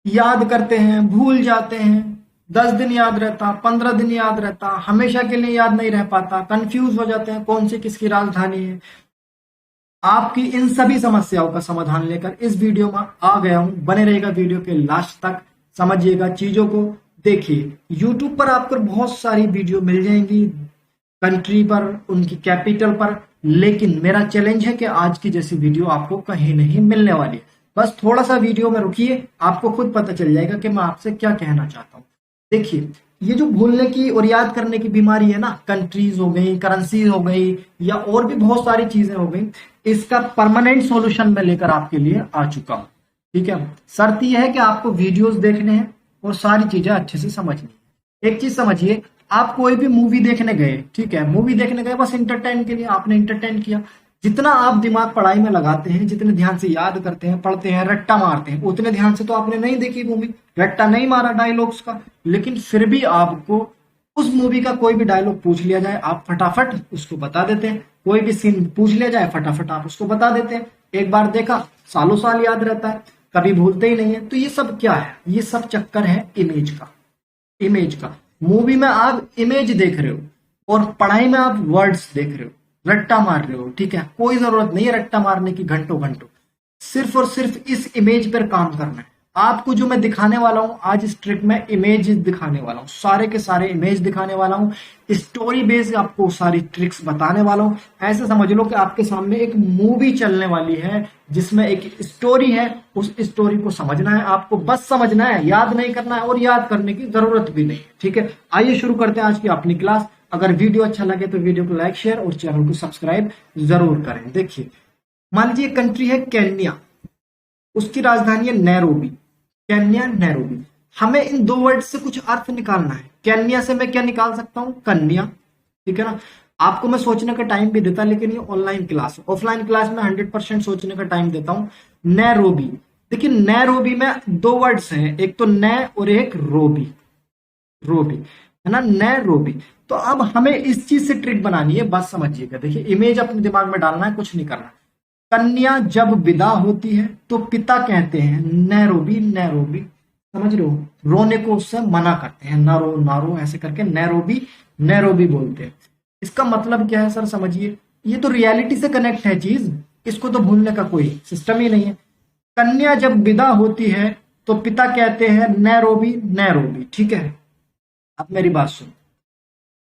याद करते हैं, भूल जाते हैं, 10 दिन याद रहता, 15 दिन याद रहता, हमेशा के लिए याद नहीं रह पाता, कंफ्यूज हो जाते हैं कौन सी किसकी राजधानी है। आपकी इन सभी समस्याओं का समाधान लेकर इस वीडियो में आ गया हूं। बने रहेगा वीडियो के लास्ट तक, समझिएगा चीजों को। देखिए, यूट्यूब पर आपको बहुत सारी वीडियो मिल जाएंगी कंट्री पर, उनकी कैपिटल पर, लेकिन मेरा चैलेंज है कि आज की जैसी वीडियो आपको कहीं नहीं मिलने वाली है। बस थोड़ा सा वीडियो में रुकिए, आपको खुद पता चल जाएगा कि मैं आपसे क्या कहना चाहता हूँ। देखिए, ये जो भूलने की और याद करने की बीमारी है ना, कंट्रीज हो गई, करेंसीज हो गई, या और भी बहुत सारी चीजें हो गई, इसका परमानेंट सॉल्यूशन मैं लेकर आपके लिए आ चुका हूं। ठीक है, शर्त यह है कि आपको वीडियोस देखने हैं और सारी चीजें अच्छे से समझनी है। एक चीज समझिए, आप कोई भी मूवी देखने गए, ठीक है, मूवी देखने गए बस इंटरटेन के लिए, आपने इंटरटेन किया। जितना आप दिमाग पढ़ाई में लगाते हैं, जितने ध्यान से याद करते हैं, पढ़ते हैं, रट्टा मारते हैं, उतने ध्यान से तो आपने नहीं देखी मूवी, रट्टा नहीं मारा डायलॉग्स का। लेकिन फिर भी आपको उस मूवी का कोई भी डायलॉग पूछ लिया जाए, आप फटाफट उसको बता देते हैं। कोई भी सीन पूछ लिया जाए, फटाफट आप उसको बता देते हैं। एक बार देखा, सालों साल याद रहता है, कभी भूलते ही नहीं है। तो ये सब क्या है? ये सब चक्कर है इमेज का। इमेज का, मूवी में आप इमेज देख रहे हो और पढ़ाई में आप वर्ड्स देख रहे हो, रट्टा मार रहे हो। ठीक है, कोई जरूरत नहीं है रट्टा मारने की घंटों घंटों, सिर्फ और सिर्फ इस इमेज पर काम करना है। आपको जो मैं दिखाने वाला हूं आज इस ट्रिक में, इमेज दिखाने वाला हूं, सारे के सारे इमेज दिखाने वाला हूं, स्टोरी बेस्ड आपको सारी ट्रिक्स बताने वाला हूं। ऐसे समझ लो कि आपके सामने एक मूवी चलने वाली है जिसमें एक स्टोरी है। उस स्टोरी को समझना है आपको, बस समझना है, याद नहीं करना है, और याद करने की जरूरत भी नहीं है। ठीक है, आइए शुरू करते हैं आज की अपनी क्लास। अगर वीडियो अच्छा लगे तो वीडियो को लाइक, शेयर और चैनल को सब्सक्राइब जरूर करें। देखिए, मान लीजिए कंट्री है केन्या, उसकी राजधानी है नैरोबी। Kenya, Nairobi. हमें इन दो वर्ड से कुछ अर्थ निकालना है। केन्या से मैं क्या निकाल सकता हूं? कन्या। ठीक है ना। आपको मैं सोचने का टाइम भी देता, लेकिन ये ऑनलाइन क्लास है, ऑफलाइन क्लास में 100% सोचने का टाइम देता हूं। नैरोबी, देखिए नैरोबी में दो वर्ड्स हैं, एक तो नै और एक रोबी। रोबी है ना, नैरोबी। तो अब हमें इस चीज से ट्रिक बनानी है, बस समझिएगा। देखिए, इमेज अपने दिमाग में डालना है, कुछ नहीं करना। कन्या जब विदा होती है तो पिता कहते हैं नैरोबी, नैरोबी। समझ रहे हो, रोने को उससे मना करते हैं, नारो नारो ऐसे करके नैरोबी, नैरोबी बोलते हैं। इसका मतलब क्या है सर? समझिए, ये तो रियलिटी से कनेक्ट है चीज, इसको तो भूलने का कोई सिस्टम ही नहीं है। कन्या जब विदा होती है तो पिता कहते हैं नैरोबी, नैरोबी। ठीक है, अब मेरी बात सुन,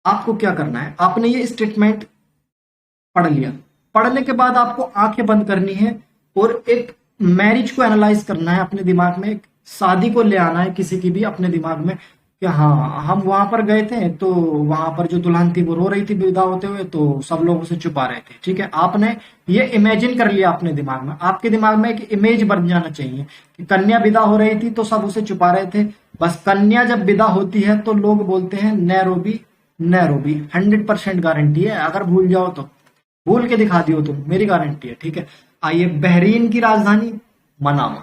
आपको क्या करना है? आपने ये स्टेटमेंट पढ़ लिया, पढ़ने के बाद आपको आंखें बंद करनी है और एक मैरिज को एनालाइज करना है अपने दिमाग में, एक शादी को ले आना है किसी की भी अपने दिमाग में कि हाँ, हम वहां पर गए थे तो वहां पर जो दुल्हन थी वो रो रही थी विदा होते हुए, तो सब लोग उसे छुपा रहे थे। ठीक है, आपने ये इमेजिन कर लिया अपने दिमाग में, आपके दिमाग में एक इमेज बन जाना चाहिए कि कन्या विदा हो रही थी तो सब उसे छुपा रहे थे। बस कन्या जब विदा होती है तो लोग बोलते हैं नैरोबी, नैरोबी। 100% गारंटी है, अगर भूल जाओ तो भूल के दिखा दियो तुम, मेरी गारंटी है। ठीक है, आइए, बहरीन की राजधानी मनामा।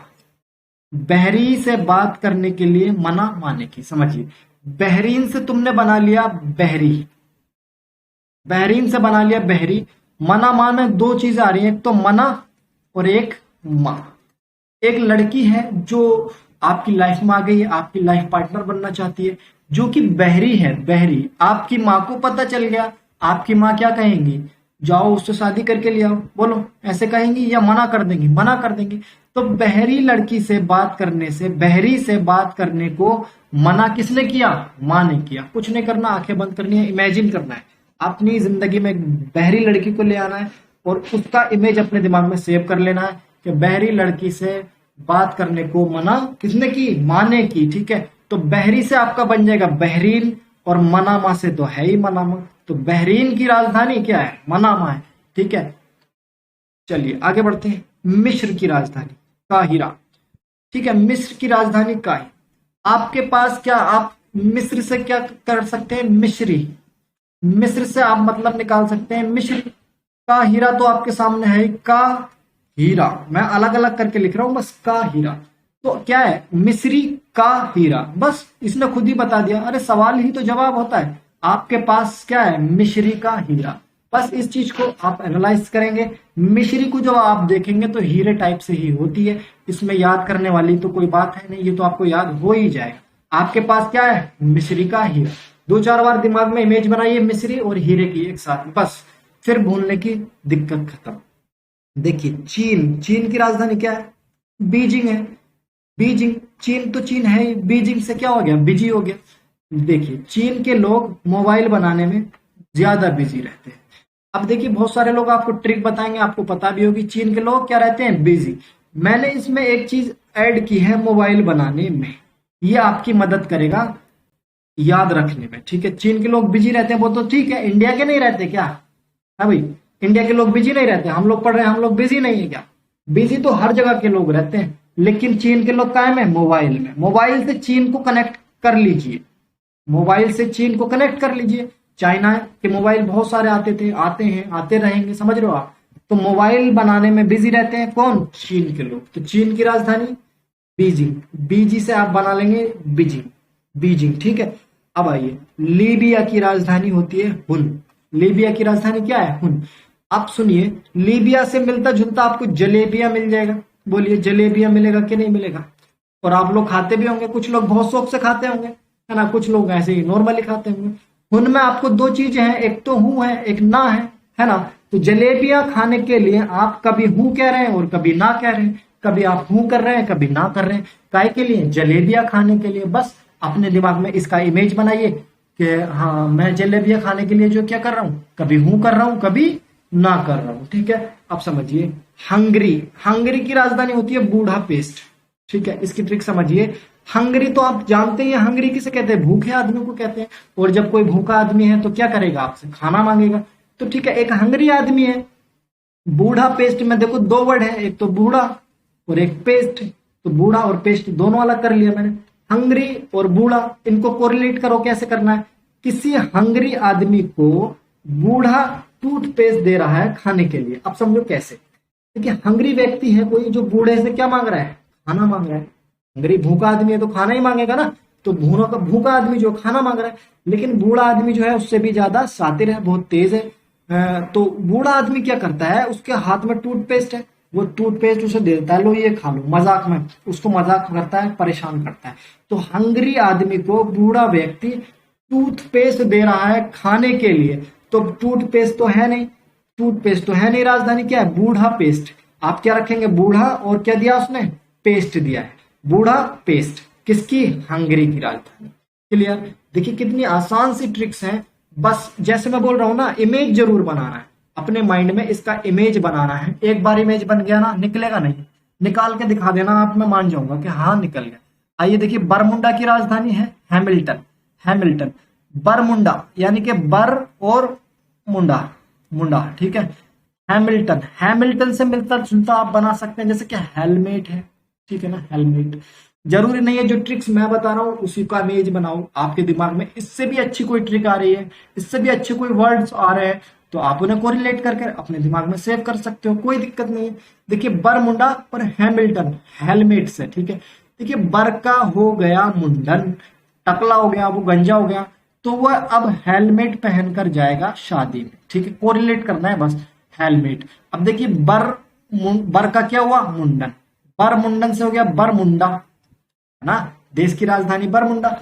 बहरी से बात करने के लिए मना माने की, समझिए, बहरीन से तुमने बना लिया बहरी, बहरीन से बना लिया बहरी। मना मा में दो चीजें आ रही हैं, एक तो मना और एक माँ। एक लड़की है जो आपकी लाइफ में आ गई है, आपकी लाइफ पार्टनर बनना चाहती है, जो कि बहरी है, बहरी। आपकी माँ को पता चल गया, आपकी माँ क्या कहेंगी? जाओ उससे शादी करके ले आओ, बोलो, ऐसे कहेंगी या मना कर देंगी? मना कर देंगी। तो बहरी लड़की से बात करने से, बहरी से बात करने को मना किसने किया? माँ ने किया। कुछ नहीं करना, आंखें बंद करनी है, इमेजिन करना है, अपनी जिंदगी में एक बहरी लड़की को ले आना है और उसका इमेज अपने दिमाग में सेव कर लेना है कि बहरी लड़की से बात करने को मना किसने की? माँ ने की। ठीक है, तो बहरी से आपका बन जाएगा बहरीन और मनामा से तो है ही मनामा। तो बहरीन की राजधानी क्या है? मनामा है। ठीक है, चलिए आगे बढ़ते हैं। मिस्र की राजधानी काहिरा। ठीक है, मिस्र की राजधानी काहिरा। आपके पास क्या, आप मिस्र से क्या कर सकते हैं? मिस्री, मिस्र से आप मतलब निकाल सकते हैं मिस्र। काहिरा तो आपके सामने है, का हीरा, मैं अलग अलग करके लिख रहा हूं बस, का हीरा। तो क्या है? मिस्री का हीरा, बस इसने खुद ही बता दिया। अरे सवाल ही तो जवाब होता है। आपके पास क्या है? मिस्री का हीरा। बस इस चीज को आप एनालाइज करेंगे। मिश्री को जब आप देखेंगे तो हीरे टाइप से ही होती है, इसमें याद करने वाली तो कोई बात है नहीं, ये तो आपको याद हो ही जाएगा। आपके पास क्या है, मिश्री का हीरा। 2-4 बार दिमाग में इमेज बनाइए मिश्री और हीरे की एक साथ, बस फिर भूलने की दिक्कत खत्म। देखिए चीन, चीन की राजधानी क्या है, बीजिंग है। बीजिंग, चीन तो चीन है ही, बीजिंग से क्या हो गया, बिजी हो गया। देखिए चीन के लोग मोबाइल बनाने में ज्यादा बिजी रहते हैं। अब देखिए बहुत सारे लोग आपको ट्रिक बताएंगे, आपको पता भी होगी चीन के लोग क्या रहते हैं, बिजी। मैंने इसमें एक चीज ऐड की है मोबाइल बनाने में, ये आपकी मदद करेगा याद रखने में, ठीक है। चीन के लोग बिजी रहते हैं, वो तो ठीक है, इंडिया के नहीं रहते क्या, है भाई, इंडिया के लोग बिजी नहीं रहते, हम लोग पढ़ रहे हैं हम लोग बिजी नहीं है क्या, बिजी तो हर जगह के लोग रहते हैं, लेकिन चीन के लोग कायम है मोबाइल में। मोबाइल से चीन को कनेक्ट कर लीजिए, मोबाइल से चीन को कनेक्ट कर लीजिए। चाइना के मोबाइल बहुत सारे आते थे, आते हैं, आते रहेंगे, समझ रहे हो आप। तो मोबाइल बनाने में बिजी रहते हैं कौन, चीन के लोग। तो चीन की राजधानी बीजिंग, बीजी से आप बना लेंगे बीजिंग, बीजिंग, ठीक है। अब आइए, लीबिया की राजधानी होती है हुन। लीबिया की राजधानी क्या है, हुन। आप सुनिए, लीबिया से मिलता जुलता आपको जलेबिया मिल जाएगा। बोलिए जलेबिया मिलेगा कि नहीं मिलेगा। और आप लोग खाते भी होंगे, कुछ लोग बहुत शौक से खाते होंगे, है ना, कुछ लोग ऐसे ही नॉर्मली खाते होंगे। उनमें आपको 2 चीजें हैं, एक तो हूं है, एक ना है ना। तो जलेबियां खाने के लिए आप कभी हूं कह रहे हैं और कभी ना कह रहे हैं, कभी आप हूं कर रहे हैं कभी ना कर रहे हैं, काय के लिए, जलेबियां खाने के लिए। बस अपने दिमाग में इसका इमेज बनाइए कि हाँ मैं जलेबियां खाने के लिए जो क्या कर रहा हूं, कभी हूं कर रहा हूं कभी ना कर रहा हूं, ठीक है। अब समझिए हंगरी, हंगरी की राजधानी होती है बूढ़ा पेस्ट, ठीक है। इसकी ट्रिक समझिए। हंगरी तो आप जानते हैं, हंगरी किसे कहते हैं, भूखे आदमी को कहते हैं। और जब कोई भूखा आदमी है तो क्या करेगा, आपसे खाना मांगेगा। तो ठीक है, एक हंगरी आदमी है। बूढ़ा पेस्ट में देखो 2 वर्ड है, एक तो बूढ़ा और एक पेस्ट। तो बूढ़ा और पेस्ट दोनों अलग कर लिया मैंने। हंगरी और बूढ़ा, इनको कोरिलेट करो, कैसे करना है। किसी हंगरी आदमी को बूढ़ा टूथपेस्ट दे रहा है खाने के लिए। अब समझो कैसे। देखिए हंगरी व्यक्ति है कोई जो बूढ़े से क्या मांग रहा है, खाना मांग रहा है। हंगरी भूखा आदमी है तो खाना ही मांगेगा ना। तो भूखा आदमी जो खाना मांग रहा है, लेकिन बूढ़ा आदमी जो है उससे भी ज्यादा शातिर है, बहुत तेज है। तो बूढ़ा आदमी क्या करता है, उसके हाथ में टूथपेस्ट है, वो टूथपेस्ट उसे दे देता है, लो ये खा लो, मजाक में उसको मजाक करता है, परेशान करता है। तो हंगरी आदमी को बूढ़ा व्यक्ति टूथपेस्ट दे रहा है खाने के लिए। तो टूथपेस्ट तो है नहीं, टूथपेस्ट तो है नहीं, राजधानी क्या है, बूढ़ा पेस्ट। आप क्या रखेंगे, बूढ़ा और क्या दिया उसने, पेस्ट दिया है, बूढ़ा पेस्ट। किसकी, हंगरी की राजधानी। क्लियर। देखिए कितनी आसान सी ट्रिक्स हैं। बस जैसे मैं बोल रहा हूं ना, इमेज जरूर बनाना है अपने माइंड में, इसका इमेज बनाना है। एक बार इमेज बन गया ना, निकलेगा नहीं, निकाल के दिखा देना आप, मैं मान जाऊंगा कि हाँ निकल गया। आइए देखिए, बरमुंडा की राजधानी है हैमिल्टन, हैमिल्टन। बरमुंडा यानी कि बर और मुंडा, मुंडा, ठीक है। हैमिल्टन, हैमिल्टन से मिलता जुलता आप बना सकते हैं, जैसे कि हेलमेट है, ठीक है ना, हेलमेट। जरूरी नहीं है जो ट्रिक्स मैं बता रहा हूं उसी का इमेज बनाओ आपके दिमाग में। इससे भी अच्छी कोई ट्रिक आ रही है, इससे भी अच्छे कोई वर्ड्स आ रहे हैं, तो आप उन्हें कोरिलेट करके अपने दिमाग में सेव कर सकते हो, कोई दिक्कत नहीं है। देखिए बरमुंडा और हैमिल्टन, हेलमेट से, ठीक है। देखिए बर का हो गया मुंडन, टकला हो गया, वो गंजा हो गया, तो वह अब हेलमेट पहनकर जाएगा शादी में, ठीक है। कोरिलेट करना है बस, हेलमेट। अब देखिए बर का क्या हुआ, मुंडन, बर मुंडन से हो गया बरमुंडा, है ना, देश की राजधानी बरमुंडा।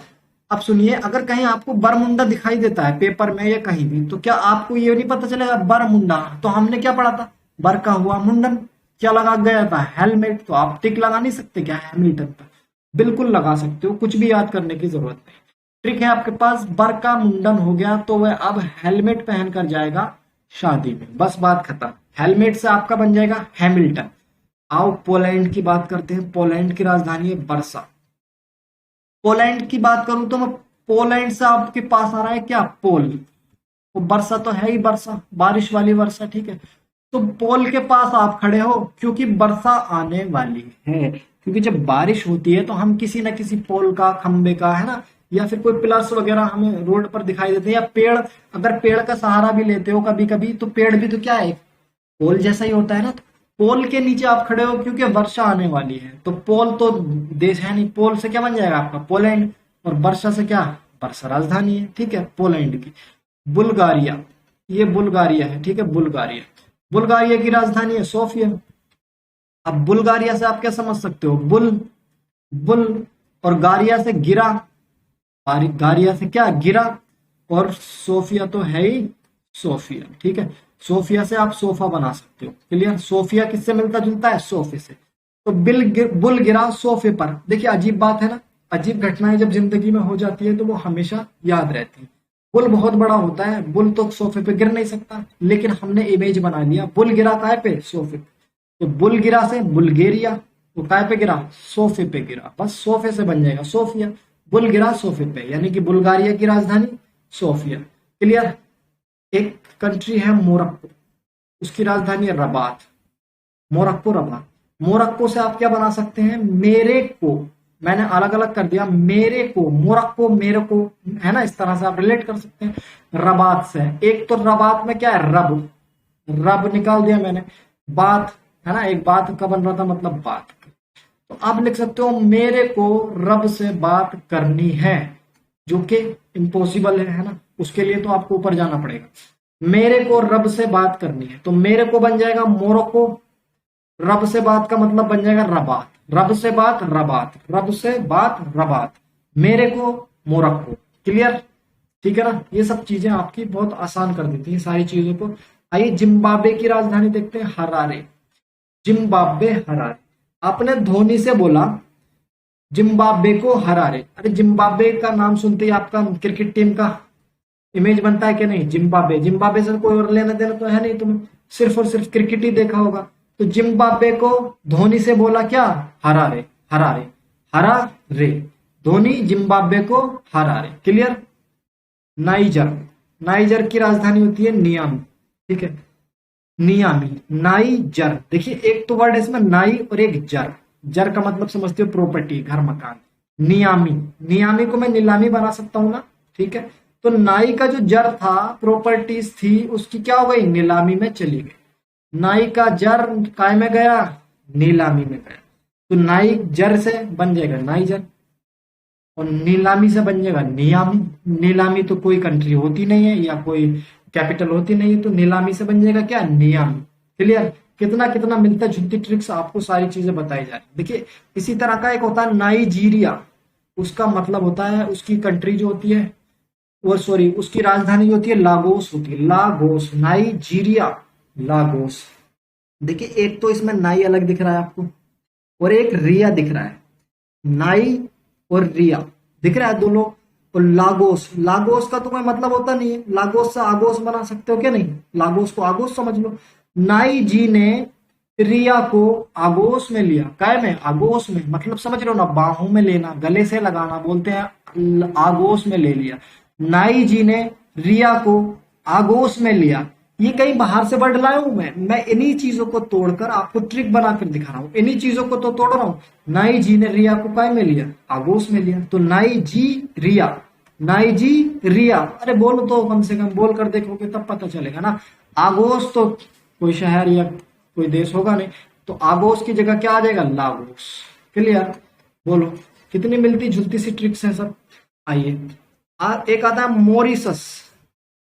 अब सुनिए, अगर कहीं आपको बरमुंडा दिखाई देता है पेपर में या कहीं भी, तो क्या आपको ये नहीं पता चलेगा बरमुंडा, तो हमने क्या पढ़ा था, बर का हुआ मुंडन, क्या लगा गया था, हेलमेट। तो आप टिक लगा नहीं सकते क्या हैमिल्टन पर, बिल्कुल लगा सकते हो, कुछ भी याद करने की जरूरत नहीं। ट्रिक है आपके पास, बर का मुंडन हो गया तो वह अब हेलमेट पहनकर जाएगा शादी में, बस बात खत्म। हेलमेट से आपका बन जाएगा हैमिल्टन। आओ पोलैंड की बात करते हैं। पोलैंड की राजधानी है वर्सा। पोलैंड की बात करूं तो मैं पोलैंड से आपके पास आ रहा है क्या, पोल। वो वर्षा तो है ही, वर्षा बारिश वाली वर्षा, ठीक है। तो पोल के पास आप खड़े हो क्योंकि वर्षा आने वाली है। क्योंकि जब बारिश होती है तो हम किसी ना किसी पोल का, खंबे का, है ना, या फिर कोई पिलर्स वगैरह हमें रोड पर दिखाई देते हैं, या पेड़, अगर पेड़ का सहारा भी लेते हो कभी कभी, तो पेड़ भी तो क्या है, पोल जैसा ही होता है ना। तो पोल के नीचे आप खड़े हो क्योंकि वर्षा आने वाली है। तो पोल तो देश है नहीं, पोल से क्या बन जाएगा आपका, पोलैंड। और वर्षा से क्या, वर्षा राजधानी है, ठीक है, पोलैंड की। बुल्गारिया, ये बुल्गारिया है, ठीक है, बुल्गारिया। बुल्गारिया की राजधानी है सोफिया। अब बुल्गारिया से आप क्या समझ सकते हो, बुल, बुल, और गारिया से गिरा, गारिया से क्या, गिरा, और सोफिया तो है ही सोफिया, ठीक है। सोफिया से आप सोफा बना सकते हो, क्लियर। सोफिया किससे मिलता जुलता है, सोफे से। तो बुल गिरा सोफे पर। देखिए अजीब बात है ना, अजीब घटनाएं जब जिंदगी में हो जाती है तो वो हमेशा याद रहती है। बुल बहुत बड़ा होता है, बुल तो सोफे पे गिर नहीं सकता, लेकिन हमने इमेज बना लिया, बुल गिरा काय पे, सोफे पे। तो बुल गिरा से बुल्गेरिया, तो काय पे गिरा, सोफे पे गिरा, बस सोफे से बन जाएगा सोफिया। बुल गिरा सोफे पे, यानी कि बुल्गारिया की राजधानी सोफिया, क्लियर। एक कंट्री है मोरक्को, उसकी राजधानी है रबात। Morocco, Rabat. मोरक्को से आप क्या बना सकते हैं, मेरे को, मैंने अलग अलग कर दिया, मेरे को, मोरक्को मेरे को, है ना, इस तरह से आप रिलेट कर सकते हैं। रबात से, एक तो रबात में क्या है, रब, रब निकाल दिया मैंने, बात, है ना, एक बात का बन रहा था, मतलब बात। तो आप लिख सकते हो मेरे को रब से बात करनी है, जो कि इम्पॉसिबल है ना, उसके लिए तो आपको ऊपर जाना पड़ेगा। मेरे को रब से बात करनी है, तो मेरे को बन जाएगा मोरक्को, रब से बात का मतलब बन जाएगा रबात, रब से बात रबात, रब से बात रबात, मेरे को मोरक्को, क्लियर, ठीक है ना। ये सब चीजें आपकी बहुत आसान कर देती हैं सारी चीजों को। आइए जिम्बाब्वे की राजधानी देखते हैं, हरारे। Zimbabwe, Harare. आपने धोनी से बोला जिम्बाब्वे को हरारे, अरे जिम्बाब्वे का नाम सुनते ही आपका क्रिकेट टीम का इमेज बनता है कि नहीं, जिम्बाब्वे, जिम्बाब्वे से कोई और लेना देना तो है नहीं, तुम्हें सिर्फ और सिर्फ क्रिकेट ही देखा होगा। तो जिम्बाब्वे को धोनी से बोला क्या, Harare, Harare, Harare, Dhoni Zimbabwe को हरारे, क्लियर। नाइजर, नाइजर की राजधानी होती है नियामी, ठीक है, नियामी, नाइजर। देखिए एक तो वर्ड है इसमें नाई और एक जर, जर का मतलब समझते हो प्रॉपर्टी, घर मकान। नियामी, नियामी को मैं नीलामी बना सकता हूं ना, ठीक है। तो नाई का जो जर था, प्रॉपर्टीज थी, उसकी क्या हो गई, नीलामी में चली गई। नाई का जर काय में गया, नीलामी में गया। तो नाई जर से बन जाएगा नाइजर, और नीलामी से बन जाएगा नियामी। नीलामी तो कोई कंट्री होती नहीं है या कोई कैपिटल होती नहीं है, तो नीलामी से बन जाएगा क्या, नियामी, क्लियर। कितना कितना मिलता जुलती ट्रिक्स आपको सारी चीजें बताई जा रही। देखिए इसी तरह का एक होता है नाइजीरिया, उसका मतलब होता है, उसकी कंट्री जो होती है वो, सॉरी, उसकी राजधानी जो होती है लागोस होती है, लागोस, नाइजीरिया, लागोस। देखिए एक तो इसमें नाई अलग दिख रहा है आपको, और एक रिया दिख रहा है, नाई और रिया दिख रहा है दोनों। और लागोस, लागोस का तो कोई मतलब होता नहीं है, लागोस से आगोस बना सकते हो क्या, नहीं, लागोस को आगोस समझ लो। नाई जी ने रिया को आगोस में लिया, काय में, आगोस में, मतलब समझ रहे हो ना, बाहों में लेना, गले से लगाना, बोलते हैं आगोस में ले लिया। नाई जी ने रिया को आगोस में लिया। ये कहीं बाहर से वर्ड लाया हूं मैं इन्हीं चीजों को तोड़कर आपको ट्रिक बनाकर दिखा रहा हूं, इन्हीं चीजों को तो तोड़ रहा हूं। नाई जी ने रिया को काय में लिया, आगोस में लिया। तो नाई जी रिया, नाई जी रिया, अरे बोलो तो, कम से कम बोल कर देखोगे तब पता चलेगा ना। आगोस तो कोई शहर या कोई देश होगा नहीं, तो आगोस की जगह क्या आ जाएगा, लागोस, क्लियर। बोलो कितनी मिलती जुलती सी ट्रिक्स है सब। आइए एक आता है मॉरिशस,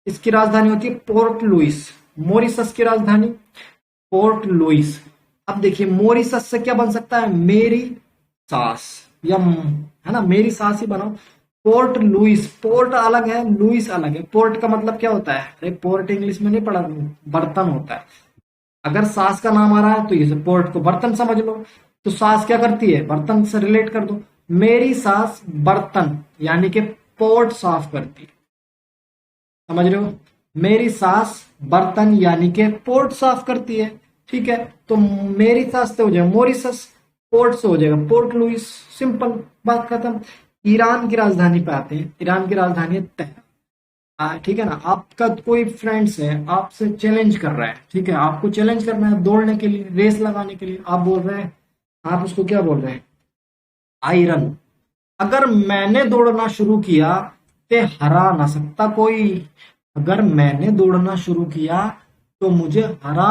इसकी राजधानी होती है पोर्ट लुइस, मॉरिशस की राजधानी पोर्ट लुइस। अब देखिए मॉरिशस से क्या बन सकता है, मेरी सास, या है ना, मेरी सास ही बनाओ। पोर्ट लुइस, पोर्ट अलग है, लुइस अलग है। पोर्ट का मतलब क्या होता है, अरे पोर्ट इंग्लिश में नहीं पढ़ा, बर्तन होता है। अगर सास का नाम आ रहा है तो ये पोर्ट को बर्तन समझ लो। तो सास क्या करती है, बर्तन से रिलेट कर दो। मेरी सास बर्तन यानी कि पोर्ट साफ करती है, समझ रहे हो, मेरी सास बर्तन यानी के पोर्ट साफ करती है, ठीक है। तो मेरी सास से हो जाएगा मॉरिशस, पोर्ट से हो जाएगा पोर्ट लुइस, सिंपल, बात खत्म। ईरान की राजधानी पे आते हैं, ईरान की राजधानी है तेहरान, ठीक है ना। आपका कोई फ्रेंड्स है, आपसे चैलेंज कर रहा है, ठीक है, आपको चैलेंज करना है दौड़ने के लिए, रेस लगाने के लिए। आप बोल रहे हैं, आप उसको क्या बोल रहे हैं, आयरन, अगर मैंने दौड़ना शुरू किया ते हरा ना सकता कोई, अगर मैंने दौड़ना शुरू किया तो मुझे हरा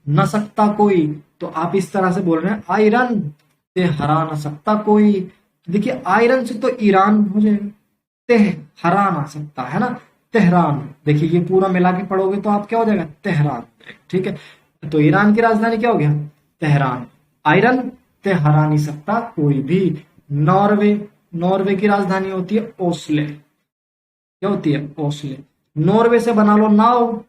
न सकता कोई। तो आप इस तरह से बोल रहे हैं, आयरन से हरा ना सकता कोई। देखिए आयरन से तो ईरान हो जाएगा, ते हरा ना सकता, है ना। तेहरान। देखिए ये पूरा मिला के पढ़ोगे तो आप क्या हो जाएगा, तेहरान। ठीक है, तो ईरान की राजधानी क्या हो गया, तेहरान। आयरन ते हरा नहीं सकता कोई भी। नॉर्वे, नॉर्वे की राजधानी होती है ओस्ले। क्या होती है, ओस्ले। नॉर्वे से बना लो नाव,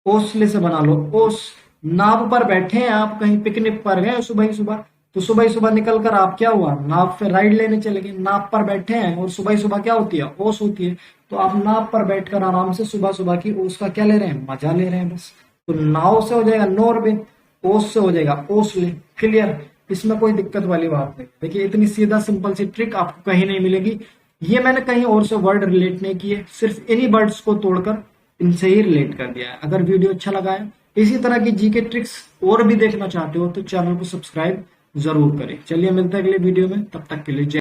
ओस्ले से बना लो ओस। नाव पर बैठे हैं आप, कहीं पिकनिक पर गए सुबह ही सुबह, तो सुबह ही सुबह निकल कर आप क्या हुआ, नाव पे राइड लेने चले गए। नाव पर बैठे हैं और सुबह ही सुबह क्या होती है, ओस होती है। तो आप नाव पर बैठकर आराम से सुबह सुबह की ओस का क्या ले रहे हैं, मजा ले रहे हैं बस। तो नाव से हो जाएगा नॉर्वे, ओस से हो जाएगा ओस्ले। क्लियर, इसमें कोई दिक्कत वाली बात नहीं। देखिए इतनी सीधा सिंपल सी ट्रिक आपको कहीं नहीं मिलेगी। ये मैंने कहीं और से वर्ड रिलेट नहीं किए, सिर्फ इन्हीं वर्ड्स को तोड़कर इनसे ही रिलेट कर दिया है। अगर वीडियो अच्छा लगा है, इसी तरह की जीके ट्रिक्स और भी देखना चाहते हो तो चैनल को सब्सक्राइब जरूर करें। चलिए मिलते हैं अगले वीडियो में, तब तक के लिए जय।